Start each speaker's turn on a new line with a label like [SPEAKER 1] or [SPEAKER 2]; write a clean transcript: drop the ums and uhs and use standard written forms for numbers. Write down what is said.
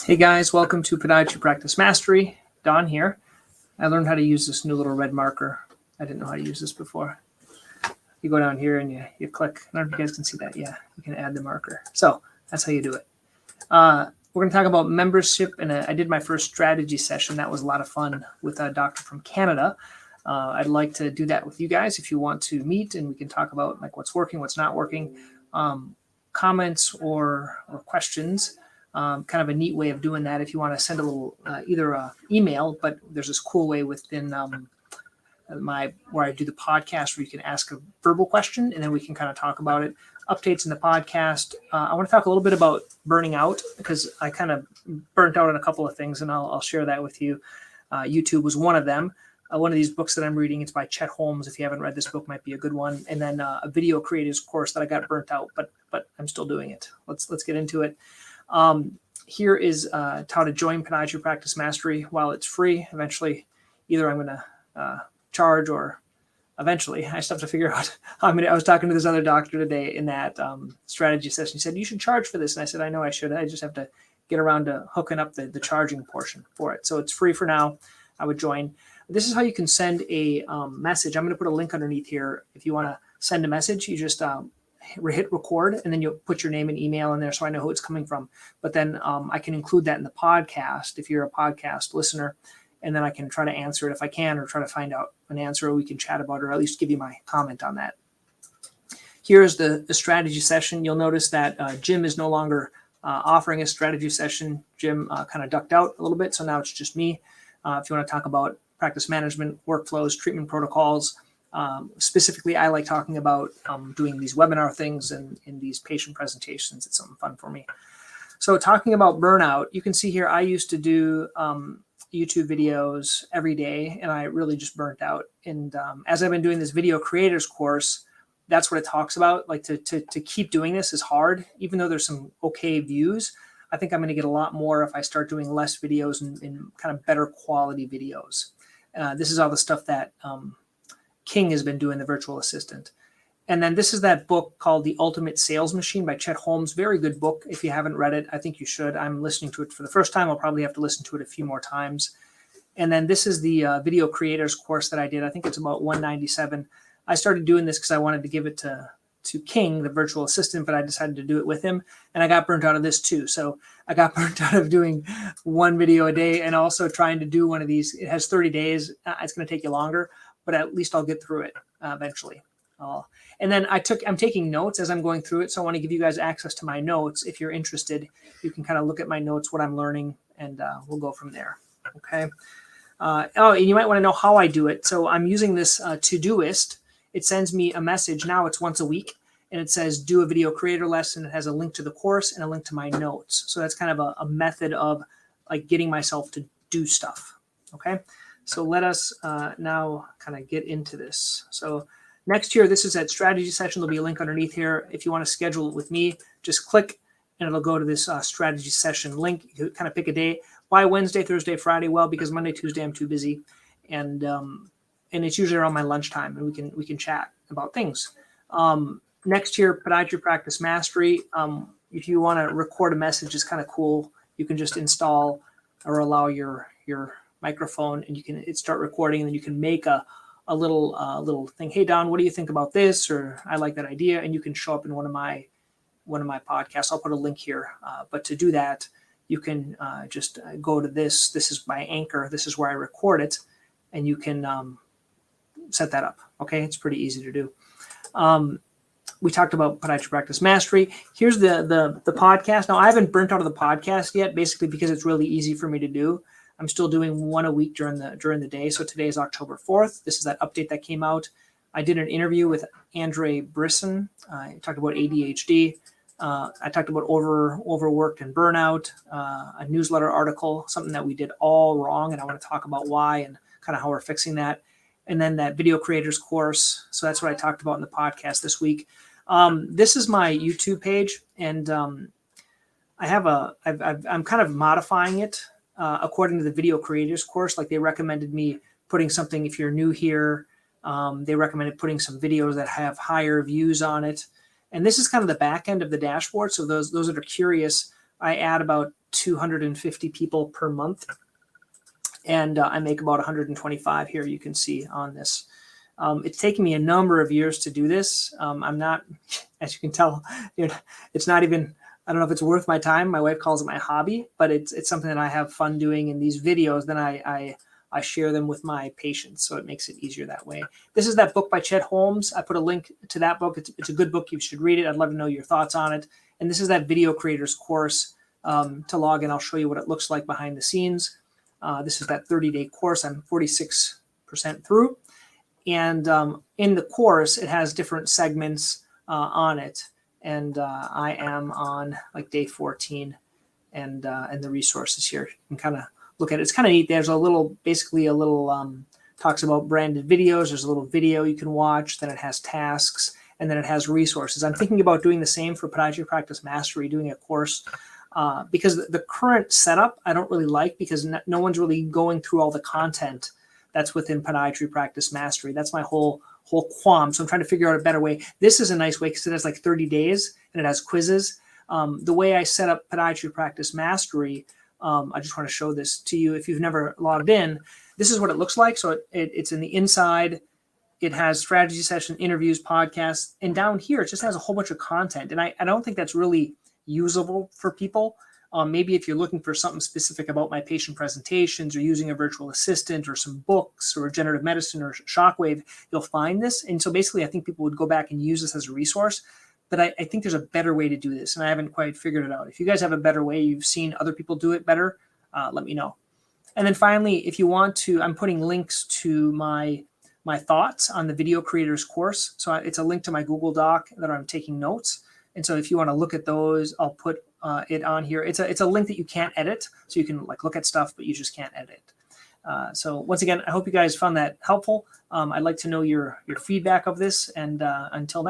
[SPEAKER 1] Hey guys, welcome to Podiatry Practice Mastery. Don here. I learned how to use this new little red marker. I didn't know how to use this before. You go down here and you click. I don't know if you guys can see that. Yeah, you can add the marker. So that's how you do it. We're going to talk about membership, and I did my first strategy session. That was a lot of fun with a doctor from Canada. I'd like to do that with you guys if you want to meet, and we can talk about like what's working, what's not working, comments or questions. Kind of a neat way of doing that if you want to send a little either a email, but there's this cool way within where I do the podcast where you can ask a verbal question and then we can kind of talk about it. Updates in the podcast. I want to talk a little bit about burning out because I kind of burnt out on a couple of things, and I'll share that with you. YouTube was one of them. One of these books that I'm reading, it's by Chet Holmes. If you haven't read this book, might be a good one. And then a video creators course that I got burnt out, but I'm still doing it. Let's get into it. Here is how to join Podiatry Practice Mastery while it's free. Eventually, either I'm going to charge or eventually I just have to figure out how I'm going to. I was talking to this other doctor today in that strategy session. He said, you should charge for this. And I said, I know I should. I just have to get around to hooking up the charging portion for it. So it's free for now. I would join. This is how you can send a message. I'm going to put a link underneath here. If you want to send a message, you just hit record and then you'll put your name and email in there so I know who it's coming from. But then I can include that in the podcast if you're a podcast listener, and then I can try to answer it if I can, or try to find out an answer, or we can chat about it, or at least give you my comment on that. Here's the strategy session. You'll notice that Jim is no longer offering a strategy session. Jim kind of ducked out a little bit, so now it's just me. If you want to talk about practice management, workflows, treatment protocols, specifically, I like talking about doing these webinar things and in these patient presentations. It's something fun for me. So talking about burnout, you can see here, I used to do YouTube videos every day, and I really just burnt out. And as I've been doing this video creators course, that's what it talks about. Like to keep doing this is hard, even though there's some okay views. I think I'm going to get a lot more if I start doing less videos and kind of better quality videos. This is all the stuff that King has been doing, the virtual assistant. And then this is that book called The Ultimate Sales Machine by Chet Holmes. Very good book. If you haven't read it, I think you should. I'm listening to it for the first time. I'll probably have to listen to it a few more times. And then this is the video creators course that I did. I think it's about $197. I started doing this because I wanted to give it to King, the virtual assistant, but I decided to do it with him. And I got burnt out of this too. So I got burnt out of doing one video a day and also trying to do one of these. It has 30 days. It's going to take you longer, but at least I'll get through it eventually. And then I'm taking notes as I'm going through it. So I want to give you guys access to my notes. If you're interested, you can kind of look at my notes, what I'm learning, and we'll go from there. Okay. And you might want to know how I do it. So I'm using this Todoist. It sends me a message. Now it's once a week, and it says do a video creator lesson. It has a link to the course and a link to my notes. So that's kind of a method of like getting myself to do stuff. Okay. So let us now kind of get into this. So next year, this is that strategy session. There'll be a link underneath here. If you want to schedule it with me, just click and it'll go to this strategy session link. You kind of pick a day. Why Wednesday, Thursday, Friday? Well, because Monday, Tuesday, I'm too busy. And it's usually around my lunchtime, and we can chat about things. Next year, Podiatry Practice Mastery. If you want to record a message, it's kind of cool. You can just install or allow your microphone, and you can start recording, and then you can make a little thing. Hey Don, what do you think about this? Or I like that idea, and you can show up in one of my podcasts. I'll put a link here. But to do that, you can just go to this. This is my Anchor. This is where I record it, and you can set that up. Okay, it's pretty easy to do. We talked about Podiatry Practice Mastery. Here's the podcast. Now I haven't burnt out of the podcast yet, basically because it's really easy for me to do. I'm still doing one a week during the day. So today is October 4th. This is that update that came out. I did an interview with Andre Brisson. I talked about ADHD. I talked about overworked and burnout, a newsletter article, something that we did all wrong. And I want to talk about why and kind of how we're fixing that. And then that video creators course. So that's what I talked about in the podcast this week. This is my YouTube page, and I'm kind of modifying it according to the video creators course. Like they recommended me putting something, if you're new here, they recommended putting some videos that have higher views on it. And this is kind of the back end of the dashboard. So those that are curious, I add about 250 people per month. And I make about 125 here, you can see on this. It's taken me a number of years to do this. I'm not, as you can tell, it's not even, I don't know if it's worth my time. My wife calls it my hobby, but it's something that I have fun doing. In these videos, then I share them with my patients, so it makes it easier that way. This is that book by Chet Holmes. I put a link to that book. It's a good book. You should read it. I'd love to know your thoughts on it. And this is that video creators course. To log in, I'll show you what it looks like behind the scenes. This is that 30-day course. I'm 46% through. And in the course, it has different segments on it. And I am on like day 14, and the resources here. You can kind of look at it. It's kind of neat. There's a little, basically a little, talks about branded videos. There's a little video you can watch. Then it has tasks, and then it has resources. I'm thinking about doing the same for Podiatry Practice Mastery, doing a course, because the current setup I don't really like, because no one's really going through all the content that's within Podiatry Practice Mastery. That's my whole qualm. So I'm trying to figure out a better way. This is a nice way because it has like 30 days and it has quizzes. The way I set up Podiatry Practice Mastery, I just want to show this to you. If you've never logged in, this is what it looks like. So it's in the inside. It has strategy session, interviews, podcasts, and down here it just has a whole bunch of content. And I don't think that's really usable for people. Maybe if you're looking for something specific about my patient presentations, or using a virtual assistant, or some books, or regenerative medicine, or Shockwave, you'll find this. And so basically, I think people would go back and use this as a resource. But I think there's a better way to do this, and I haven't quite figured it out. If you guys have a better way, you've seen other people do it better, let me know. And then finally, if you want to, I'm putting links to my thoughts on the video creators course. So it's a link to my Google Doc that I'm taking notes. And so if you want to look at those, I'll put it on here. It's a link that you can't edit, so you can like look at stuff, but you just can't edit. So once again, I hope you guys found that helpful. I'd like to know your feedback of this, and until next time.